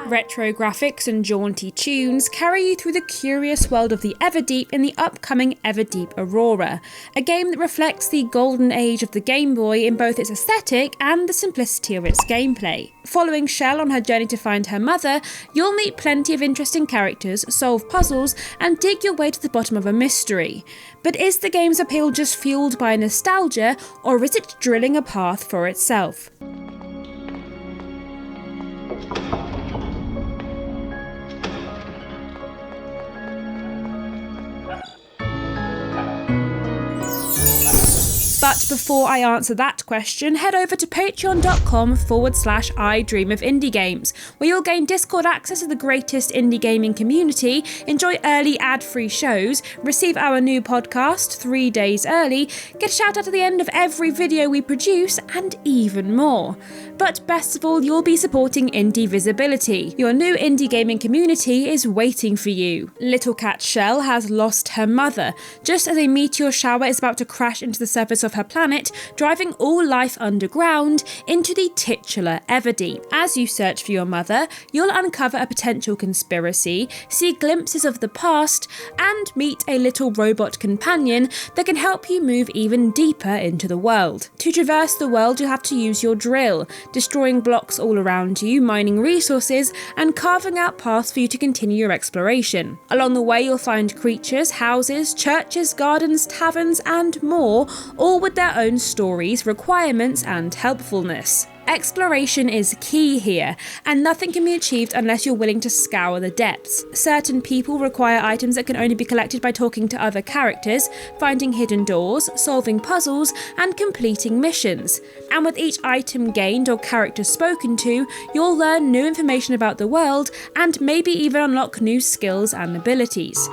Retro graphics and jaunty tunes carry you through the curious world of the Everdeep in the upcoming Everdeep Aurora, a game that reflects the golden age of the Game Boy in both its aesthetic and the simplicity of its gameplay. Following Shell on her journey to find her mother, you'll meet plenty of interesting characters, solve puzzles, and dig your way to the bottom of a mystery. But is the game's appeal just fueled by nostalgia, or is it drilling a path for itself? But before I answer that question, head over to patreon.com/idreamofindiegames, where you'll gain Discord access to the greatest indie gaming community, enjoy early ad-free shows, receive our new podcast 3 days early, get a shout out at the end of every video we produce, and even more. But best of all, you'll be supporting Indie Visibility. Your new indie gaming community is waiting for you. Little cat Shell has lost her mother, just as a meteor shower is about to crash into the surface of her planet, driving all life underground into the titular Everdeep. As you search for your mother, you'll uncover a potential conspiracy, see glimpses of the past, and meet a little robot companion that can help you move even deeper into the world. To traverse the world, you'll have to use your drill, destroying blocks all around you, mining resources, and carving out paths for you to continue your exploration. Along the way, you'll find creatures, houses, churches, gardens, taverns, and more, all with their own stories, requirements, and helpfulness. Exploration is key here, and nothing can be achieved unless you're willing to scour the depths. Certain people require items that can only be collected by talking to other characters, finding hidden doors, solving puzzles, and completing missions. And with each item gained or character spoken to, you'll learn new information about the world and maybe even unlock new skills and abilities.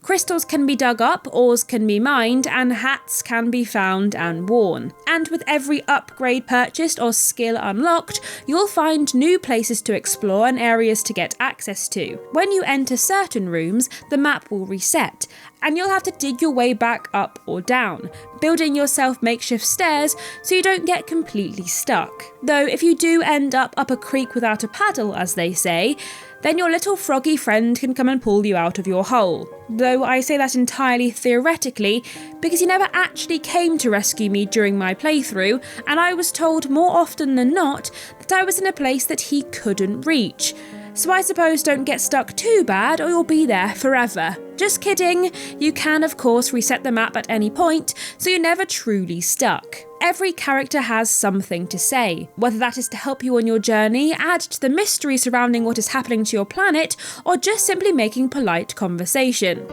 Crystals can be dug up, ores can be mined, and hats can be found and worn. And with every upgrade purchased or skill unlocked, you'll find new places to explore and areas to get access to. When you enter certain rooms, the map will reset, and you'll have to dig your way back up or down, building yourself makeshift stairs so you don't get completely stuck. Though if you do end up a creek without a paddle, as they say, then your little froggy friend can come and pull you out of your hole. Though I say that entirely theoretically, because he never actually came to rescue me during my playthrough, and I was told more often than not that I was in a place that he couldn't reach. So I suppose don't get stuck too bad or you'll be there forever. Just kidding, you can of course reset the map at any point, so you're never truly stuck. Every character has something to say, whether that is to help you on your journey, add to the mystery surrounding what is happening to your planet, or just simply making polite conversation.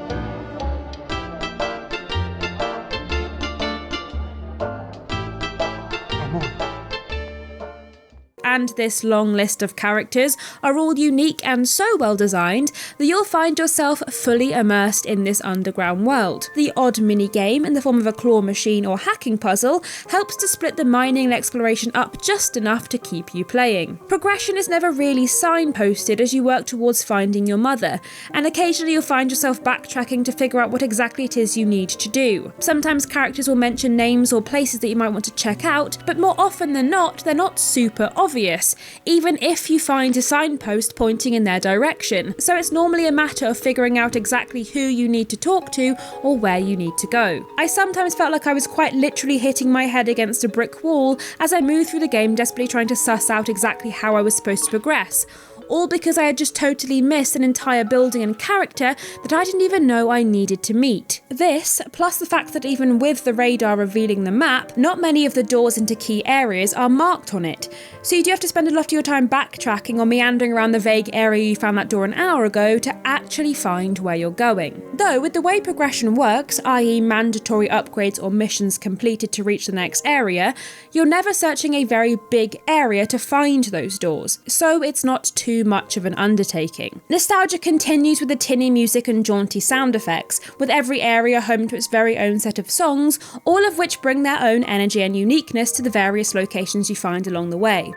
And this long list of characters are all unique and so well designed that you'll find yourself fully immersed in this underground world. The odd mini-game in the form of a claw machine or hacking puzzle helps to split the mining and exploration up just enough to keep you playing. Progression is never really signposted as you work towards finding your mother, and occasionally you'll find yourself backtracking to figure out what exactly it is you need to do. Sometimes characters will mention names or places that you might want to check out, but more often than not, they're not super obvious, even if you find a signpost pointing in their direction. So it's normally a matter of figuring out exactly who you need to talk to or where you need to go. I sometimes felt like I was quite literally hitting my head against a brick wall as I moved through the game, desperately trying to suss out exactly how I was supposed to progress. All because I had just totally missed an entire building and character that I didn't even know I needed to meet. This, plus the fact that even with the radar revealing the map, not many of the doors into key areas are marked on it, so you do have to spend a lot of your time backtracking or meandering around the vague area you found that door an hour ago to actually find where you're going. Though with the way progression works, i.e. mandatory upgrades or missions completed to reach the next area, you're never searching a very big area to find those doors, so it's not too much of an undertaking. Nostalgia continues with the tinny music and jaunty sound effects, with every area home to its very own set of songs, all of which bring their own energy and uniqueness to the various locations you find along the way.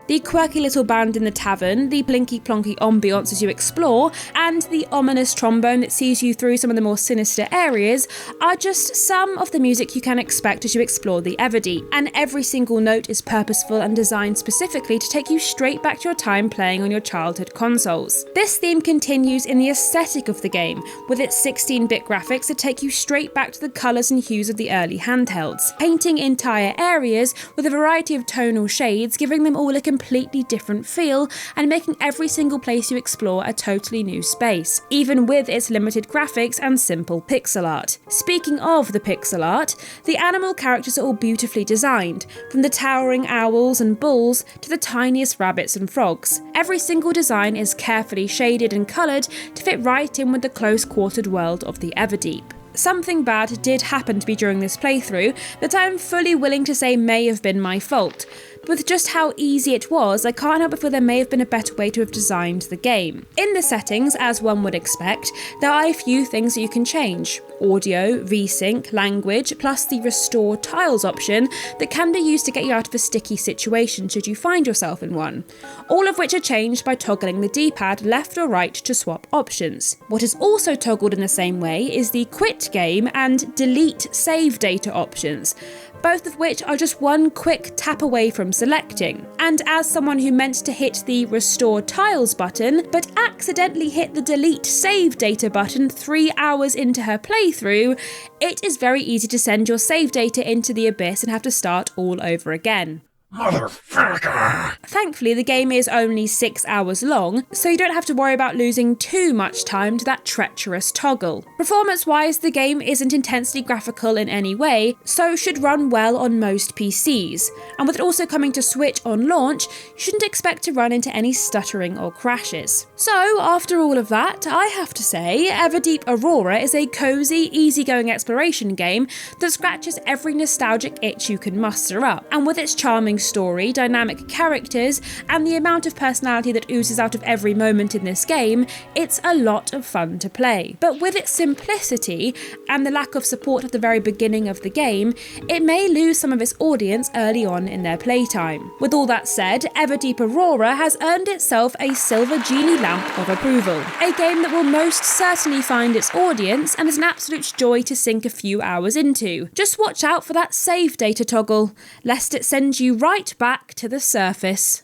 the quirky little band in the tavern, the blinky plonky ambiance as you explore, and the ominous trombone that sees you through some of the more sinister areas are just some of the music you can expect as you explore the Everdeep, and every single note is purposeful and designed specifically to take you straight back to your time playing on your childhood consoles. This theme continues in the aesthetic of the game, with its 16-bit graphics that take you straight back to the colours and hues of the early handhelds, painting entire areas with a variety of tonal shades, giving them all a completely different feel and making every single place you explore a totally new space, even with its limited graphics and simple pixel art. Speaking of the pixel art, the animal characters are all beautifully designed, from the towering owls and bulls to the tiniest rabbits and frogs. Every single design is carefully shaded and coloured to fit right in with the close-quartered world of the Everdeep. Something bad did happen to me during this playthrough that I am fully willing to say may have been my fault. With just how easy it was, I can't help but feel there may have been a better way to have designed the game. In the settings, as one would expect, there are a few things that you can change. Audio, VSync, language, plus the restore tiles option that can be used to get you out of a sticky situation should you find yourself in one. All of which are changed by toggling the D-pad left or right to swap options. What is also toggled in the same way is the quit game and delete save data options, both of which are just one quick tap away from selecting. And as someone who meant to hit the restore tiles button, but accidentally hit the delete save data button 3 hours into her playthrough, it is very easy to send your save data into the abyss and have to start all over again. Motherfucker! Thankfully, the game is only 6 hours long, so you don't have to worry about losing too much time to that treacherous toggle. Performance-wise, the game isn't intensely graphical in any way, so should run well on most PCs. And with it also coming to Switch on launch, you shouldn't expect to run into any stuttering or crashes. So, after all of that, I have to say, Everdeep Aurora is a cosy, easygoing exploration game that scratches every nostalgic itch you can muster up, and with its charming story, dynamic characters, and the amount of personality that oozes out of every moment in this game, it's a lot of fun to play. But with its simplicity and the lack of support at the very beginning of the game, it may lose some of its audience early on in their playtime. With all that said, Everdeep Aurora has earned itself a silver genie lamp of approval, a game that will most certainly find its audience and is an absolute joy to sink a few hours into. Just watch out for that save data toggle, lest it sends you right back to the surface.